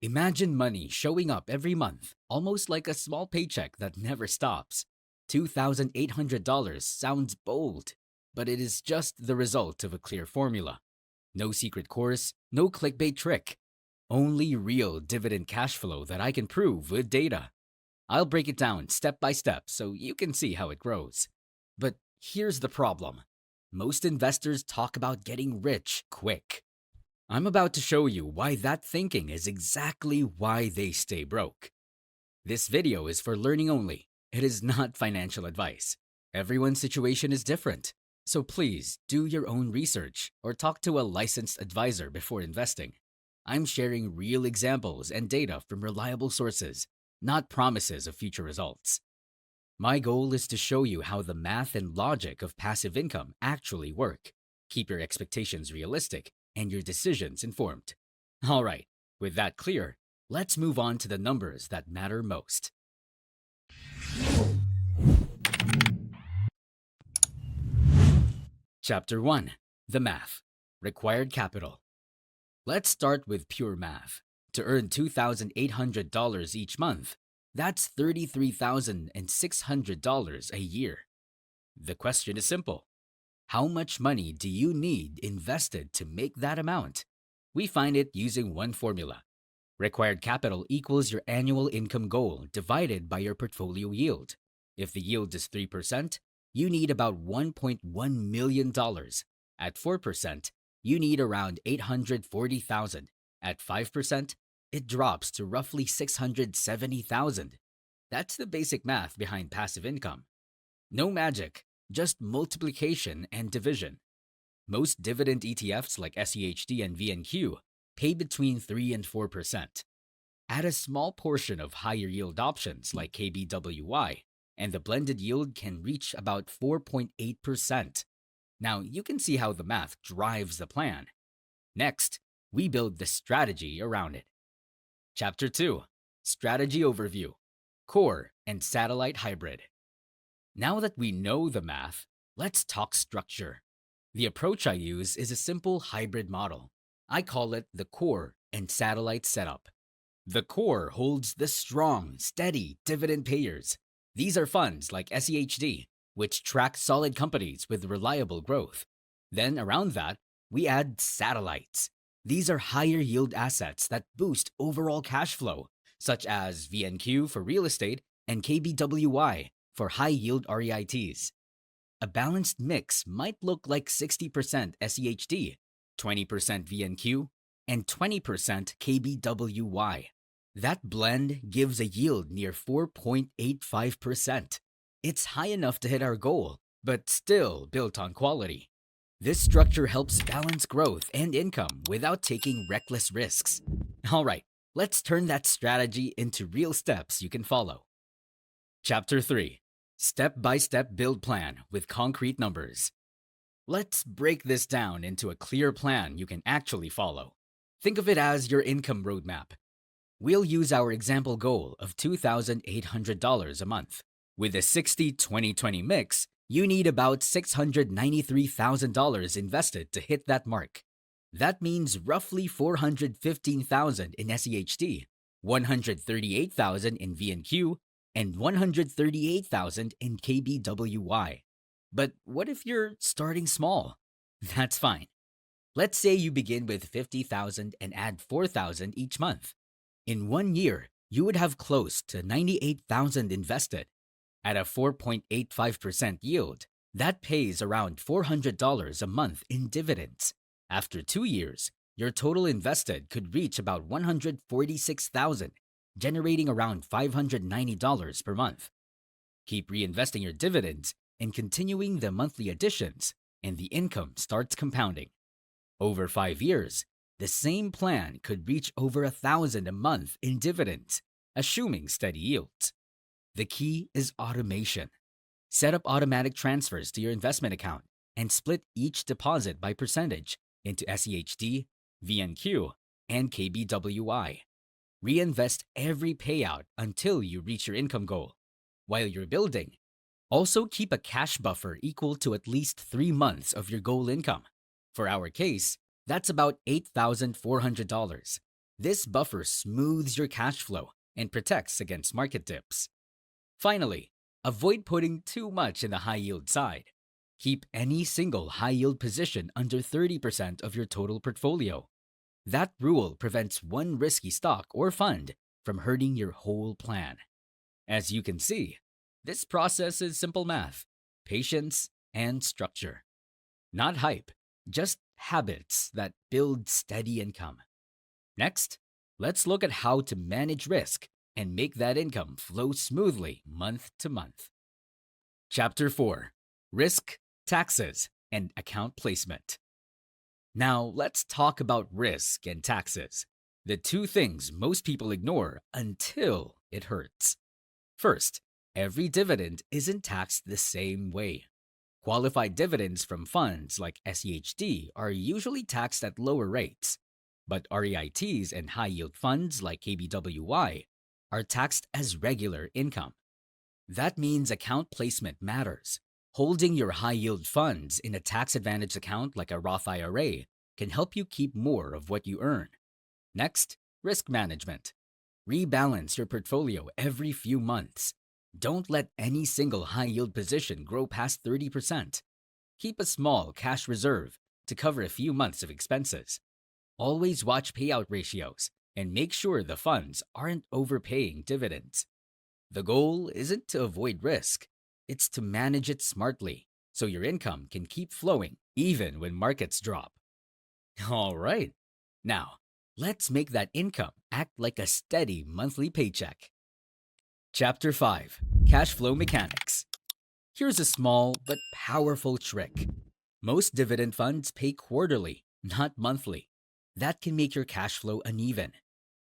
Imagine money showing up every month, almost like a small paycheck that never stops. $2,800 sounds bold, but it is just the result of a clear formula. No secret course, no clickbait trick. Only real dividend cash flow that I can prove with data. I'll break it down step by step so you can see how it grows. But here's the problem. Most investors talk about getting rich quick. I'm about to show you why that thinking is exactly why they stay broke. This video is for learning only. It is not financial advice. Everyone's situation is different. So please do your own research or talk to a licensed advisor before investing. I'm sharing real examples and data from reliable sources, not promises of future results. My goal is to show you how the math and logic of passive income actually work. Keep your expectations realistic and your decisions informed. All right, with that clear, let's move on to the numbers that matter most. Chapter 1. The Math. Required Capital. Let's start with pure math. To earn $2,800 each month, that's $33,600 a year. The question is simple. How much money do you need invested to make that amount? We find it using one formula. Required capital equals your annual income goal divided by your portfolio yield. If the yield is 3%, you need about $1.1 million. At 4%, you need around $840,000. At 5%, it drops to roughly $670,000. That's the basic math behind passive income. No magic, just multiplication and division. Most dividend ETFs like SEHD and VNQ pay between 3 and 4%. Add a small portion of higher yield options like KBWY, and the blended yield can reach about 4.8%. Now you can see how the math drives the plan. Next, we build the strategy around it. Chapter 2. Strategy Overview. Core and Satellite Hybrid. Now that we know the math, let's talk structure. The approach I use is a simple hybrid model. I call it the core and satellite setup. The core holds the strong, steady dividend payers. These are funds like SEHD, which track solid companies with reliable growth. Then around that, we add satellites. These are higher yield assets that boost overall cash flow, such as VNQ for real estate and KBWY for high yield REITs. A balanced mix might look like 60% SEHD, 20% VNQ, and 20% KBWY. That blend gives a yield near 4.85%. It's high enough to hit our goal, but still built on quality. This structure helps balance growth and income without taking reckless risks. All right, let's turn that strategy into real steps you can follow. Chapter 3. Step-by-step build plan with concrete numbers. Let's break this down into a clear plan you can actually follow. Think of it as your income roadmap. We'll use our example goal of $2,800 a month. With a 60-20-20 mix, you need about $693,000 invested to hit that mark. That means roughly $415,000 in SEHD, $138,000 in VNQ, and $138,000 in KBWY. But what if you're starting small? That's fine. Let's say you begin with $50,000 and add $4,000 each month. In 1 year, you would have close to $98,000 invested. At a 4.85% yield, that pays around $400 a month in dividends. After 2 years, your total invested could reach about $146,000, generating around $590 per month. Keep reinvesting your dividends and continuing the monthly additions, and the income starts compounding. Over 5 years, the same plan could reach over $1,000 a month in dividends, assuming steady yields. The key is automation. Set up automatic transfers to your investment account and split each deposit by percentage into SEHD, VNQ, and KBWY. Reinvest every payout until you reach your income goal. While you're building, also keep a cash buffer equal to at least 3 months of your goal income. For our case, that's about $8,400. This buffer smooths your cash flow and protects against market dips. Finally, avoid putting too much in the high yield side. Keep any single high yield position under 30% of your total portfolio. That rule prevents one risky stock or fund from hurting your whole plan. As you can see, this process is simple math, patience, and structure. Not hype, just habits that build steady income. Next, let's look at how to manage risk and make that income flow smoothly month to month. Chapter 4: Risk, Taxes, and Account Placement. Now, let's talk about risk and taxes, the two things most people ignore until it hurts. First, every dividend isn't taxed the same way. Qualified dividends from funds like SEHD are usually taxed at lower rates, but REITs and high-yield funds like KBWY are taxed as regular income. That means account placement matters. Holding your high-yield funds in a tax-advantaged account like a Roth IRA can help you keep more of what you earn. Next, risk management. Rebalance your portfolio every few months. Don't let any single high-yield position grow past 30%. Keep a small cash reserve to cover a few months of expenses. Always watch payout ratios and make sure the funds aren't overpaying dividends. The goal isn't to avoid risk, it's to manage it smartly so your income can keep flowing even when markets drop. All right, now let's make that income act like a steady monthly paycheck. Chapter 5: Cash Flow Mechanics. Here's a small but powerful trick. Most dividend funds pay quarterly, not monthly. That can make your cash flow uneven.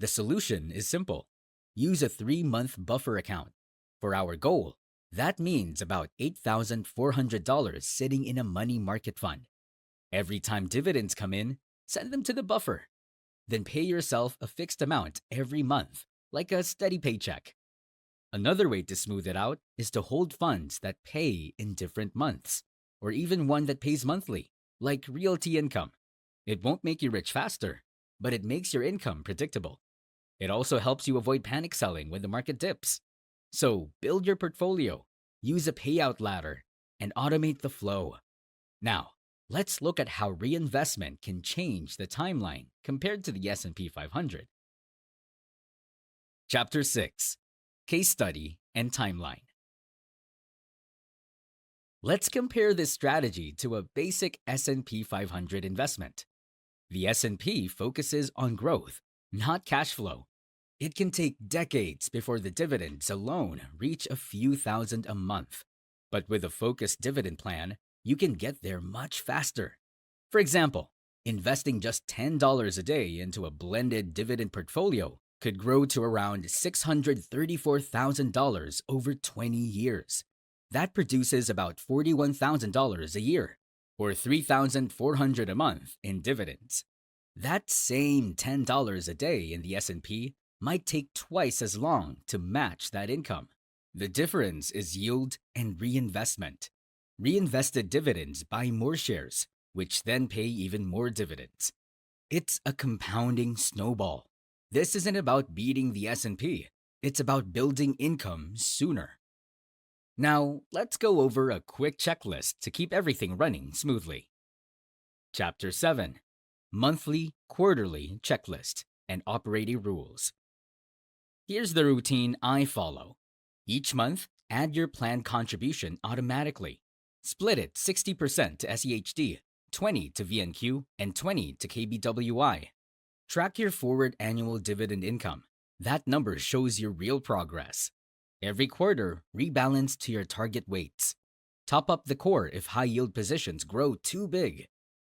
The solution is simple. Use a 3-month buffer account. For our goal, that means about $8,400 sitting in a money market fund. Every time dividends come in, send them to the buffer. Then pay yourself a fixed amount every month, like a steady paycheck. Another way to smooth it out is to hold funds that pay in different months, or even one that pays monthly, like realty income. It won't make you rich faster, but it makes your income predictable. It also helps you avoid panic selling when the market dips. So build your portfolio, use a payout ladder, and automate the flow. Now, let's look at how reinvestment can change the timeline compared to the S&P 500. Chapter 6: Case Study and Timeline. Let's compare this strategy to a basic S&P 500 investment. The S&P focuses on growth, not cash flow. It can take decades before the dividends alone reach a few thousand a month. But with a focused dividend plan, you can get there much faster. For example, investing just $10 a day into a blended dividend portfolio could grow to around $634,000 over 20 years. That produces about $41,000 a year, or $3,400 a month in dividends. That same $10 a day in the S&P might take twice as long to match that income. The difference is yield and reinvestment. Reinvested dividends buy more shares, which then pay even more dividends. It's a compounding snowball. This isn't about beating the S&P. It's about building income sooner. Now, let's go over a quick checklist to keep everything running smoothly. Chapter 7: Monthly, Quarterly Checklist and Operating Rules. Here's the routine I follow. Each month, add your planned contribution automatically. Split it 60% to SEHD, 20% to VNQ, and 20% to KBWI. Track your forward annual dividend income. That number shows your real progress. Every quarter, rebalance to your target weights. Top up the core if high-yield positions grow too big.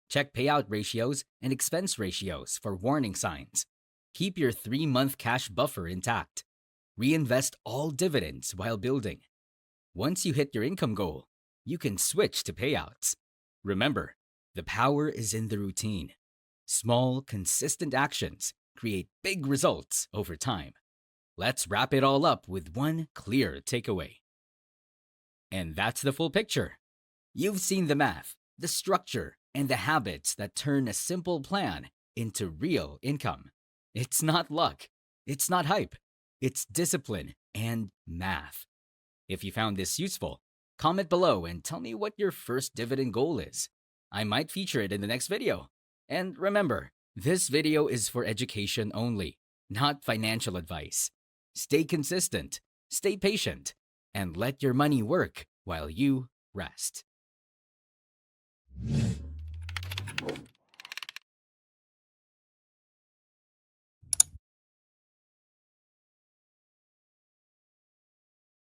Check payout ratios and expense ratios for warning signs. Keep your 3-month cash buffer intact. Reinvest all dividends while building. Once you hit your income goal, you can switch to payouts. Remember, the power is in the routine. Small, consistent actions create big results over time. Let's wrap it all up with one clear takeaway. And that's the full picture. You've seen the math, the structure, and the habits that turn a simple plan into real income. It's not luck. It's not hype. It's discipline and math. If you found this useful, comment below and tell me what your first dividend goal is. I might feature it in the next video. And remember, this video is for education only, not financial advice. Stay consistent, stay patient, and let your money work while you rest.